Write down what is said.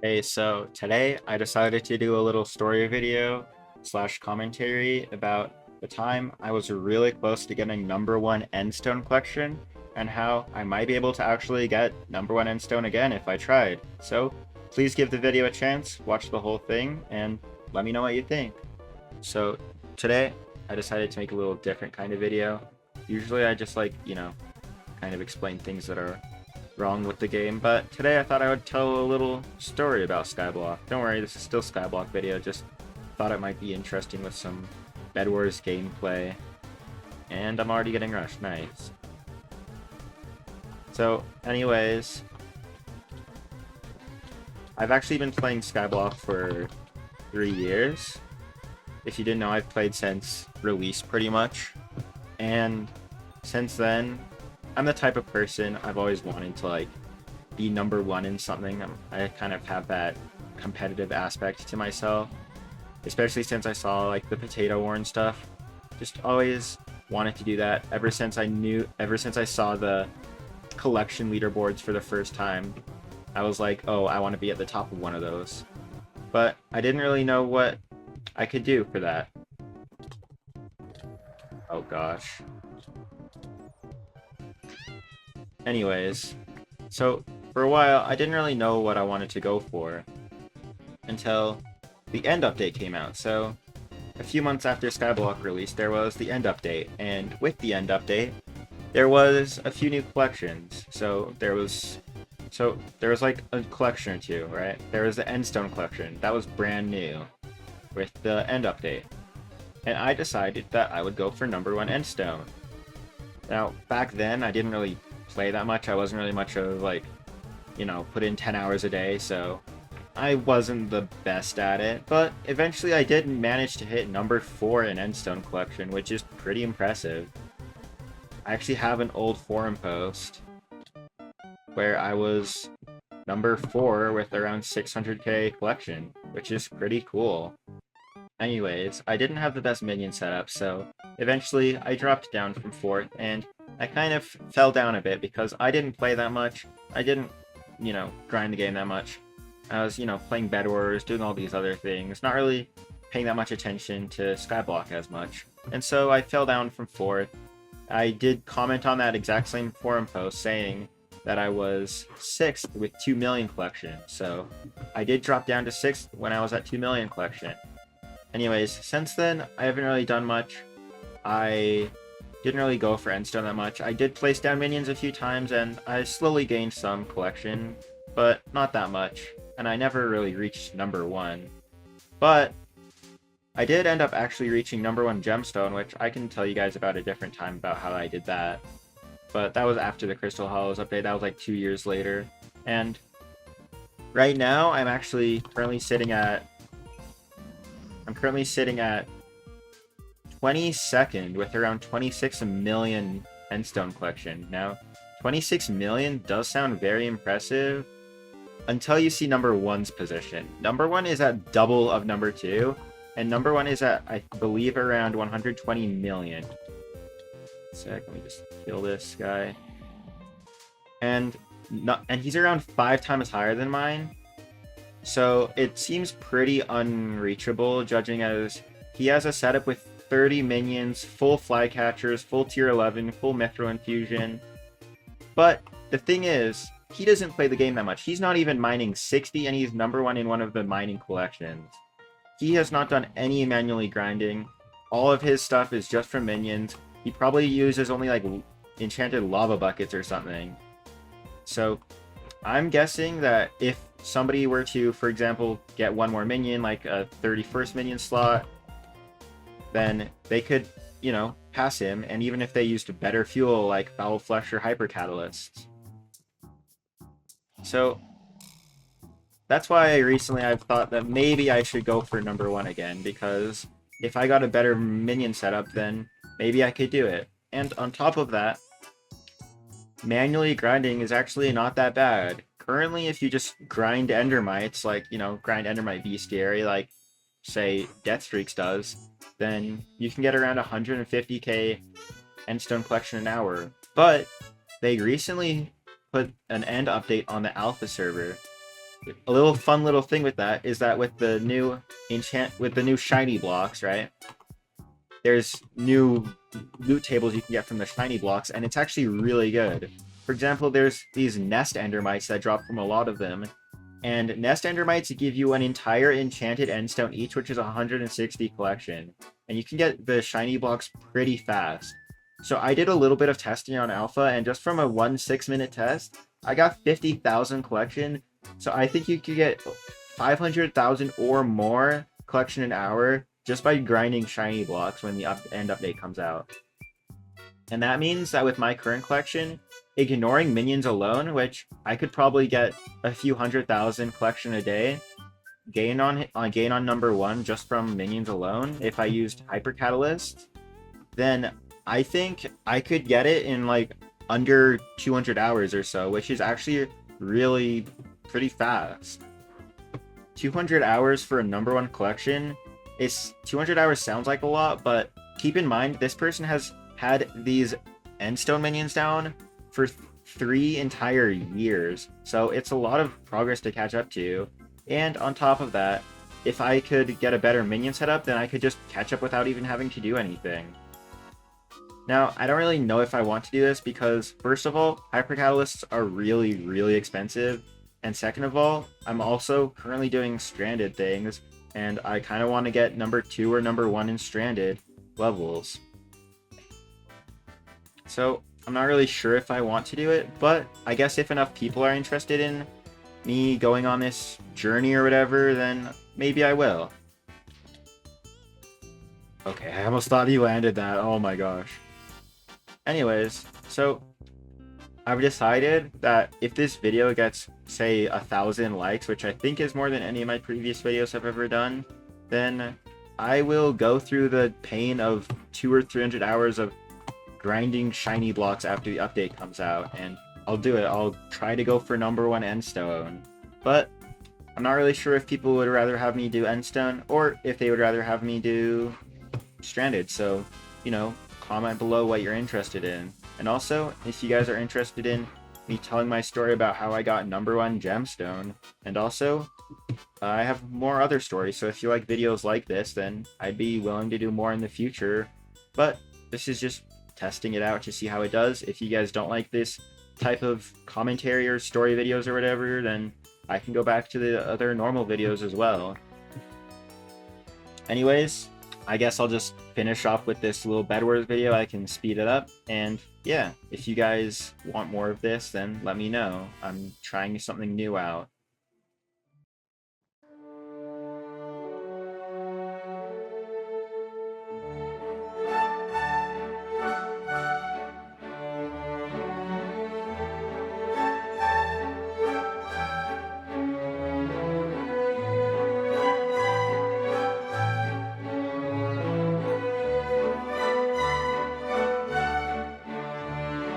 Hey, so today I decided to do a little story video slash commentary about the time I was really close to getting #1 Endstone collection and how I might be able to actually get #1 Endstone again if I tried. So please give the video a chance, watch the whole thing, and let me know what you think. So today I decided to make a little different kind of video. Usually I just kind of explain things that are wrong with the game, but today I thought I would tell a little story about Skyblock. Don't worry, this is still Skyblock video, just thought it might be interesting with some Bed Wars gameplay. And I'm already getting rushed, nice. So, anyways, I've actually been playing Skyblock for 3 years. If you didn't know, I've played since release pretty much. And since then, I'm the type of person I've always wanted to be #1 in something. I kind of have that competitive aspect to myself, especially since I saw the Potato War and stuff. Just always wanted to do that ever since I saw the collection leaderboards for the first time. I was like, oh, I want to be at the top of one of those. But I didn't really know what I could do for that. Oh gosh. Anyways, so for a while, I didn't really know what I wanted to go for until the end update came out. So a few months after Skyblock released, there was the end update, and with the end update, there was a few new collections. So there was like a collection or two, right? There was the Endstone collection that was brand new with the end update, and I decided that I would go for #1 Endstone. Now back then, I didn't really play that much. I wasn't really much of put in 10 hours a day, so I wasn't the best at it, but eventually I did manage to hit #4 in Endstone collection, which is pretty impressive. I actually have an old forum post where I was #4 with around 600k collection, which is pretty cool. Anyways, I didn't have the best minion setup, so eventually I dropped down from 4th, and I kind of fell down a bit because I didn't play that much. I didn't, grind the game that much. I was, playing Bed Wars, doing all these other things, not really paying that much attention to Skyblock as much. And so I fell down from 4th. I did comment on that exact same forum post saying that I was 6th with 2 million collection. So I did drop down to 6th when I was at 2 million collection. Anyways, since then, I haven't really done much. I didn't really go for Endstone that much. I did place down minions a few times, and I slowly gained some collection, but not that much. And I never really reached #1. But I did end up actually reaching #1 Gemstone, which I can tell you guys about a different time about how I did that. But that was after the Crystal Hollows update. That was like 2 years later. And right now, I'm currently sitting at 22nd with around 26 million Endstone collection. Now, 26 million does sound very impressive until you see #1's position. #1 is at double of #2, and #1 is at, I believe, around 120 million. Let me just kill this guy. And he's around 5 times higher than mine. So it seems pretty unreachable, judging as he has a setup with 30 minions, full flycatchers, full tier 11, full Mithril infusion. But the thing is, he doesn't play the game that much. He's not even mining 60, and he's #1 in one of the mining collections. He has not done any manually grinding. All of his stuff is just from minions. He probably uses only enchanted lava buckets or something. So I'm guessing that if somebody were to, for example, get one more minion, like a 31st minion slot, then they could, pass him, and even if they used better fuel like Foul Flesh or Hyper Catalysts. So that's why recently I've thought that maybe I should go for #1 again, because if I got a better minion setup, then maybe I could do it. And on top of that, manually grinding is actually not that bad. Currently, if you just grind Endermites, grind Endermite Bestiary, like, say, Deathstreaks does, then you can get around 150k Endstone collection an hour. But they recently put an end update on the alpha server a little fun little thing with that is that with the new shiny blocks, right? There's new loot tables you can get from the shiny blocks, and it's actually really good. For example, there's these nest endermites that drop from a lot of them, and nest endermites give you an entire enchanted endstone each, which is 160 collection, and you can get the shiny blocks pretty fast. So I did a little bit of testing on alpha, and just from a 6-minute test, I got 50,000 collection. So I think you could get 500,000 or more collection an hour just by grinding shiny blocks when the end update comes out. And that means that with my current collection, ignoring minions alone, which I could probably get a few 100,000 collection a day, gain on number 1 just from minions alone, if I used Hyper Catalyst, then I think I could get it in like under 200 hours or so, which is actually really pretty fast. 200 hours for a number 1 collection. 200 hours sounds like a lot, but keep in mind this person has had these endstone minions down for 3 entire years, so it's a lot of progress to catch up to. And on top of that, if I could get a better minion setup, then I could just catch up without even having to do anything. Now, I don't really know if I want to do this because, first of all, Hyper Catalysts are really, really expensive, and second of all, I'm also currently doing Stranded things, and I kind of want to get number 2 or number 1 in Stranded levels. So, I'm not really sure if I want to do it, but I guess if enough people are interested in me going on this journey or whatever, then maybe I will. Okay, I almost thought he landed that. Oh my gosh. Anyways, so I've decided that if this video gets, say, 1,000 likes, which I think is more than any of my previous videos I've ever done, then I will go through the pain of 200 or 300 hours of grinding shiny blocks after the update comes out, and I'll do it. I'll try to go for number 1 endstone, but I'm not really sure if people would rather have me do endstone or if they would rather have me do Stranded, so, you know, comment below what you're interested in. And also, if you guys are interested in me telling my story about how I got number 1 gemstone, and also, I have more other stories, so if you like videos like this, then I'd be willing to do more in the future, but this is just testing it out to see how it does. If you guys don't like this type of commentary or story videos or whatever, then I can go back to the other normal videos as well. Anyways, I guess I'll just finish off with this little Bed Wars video. I can speed it up, and yeah, if you guys want more of this, then let me know. I'm trying something new out.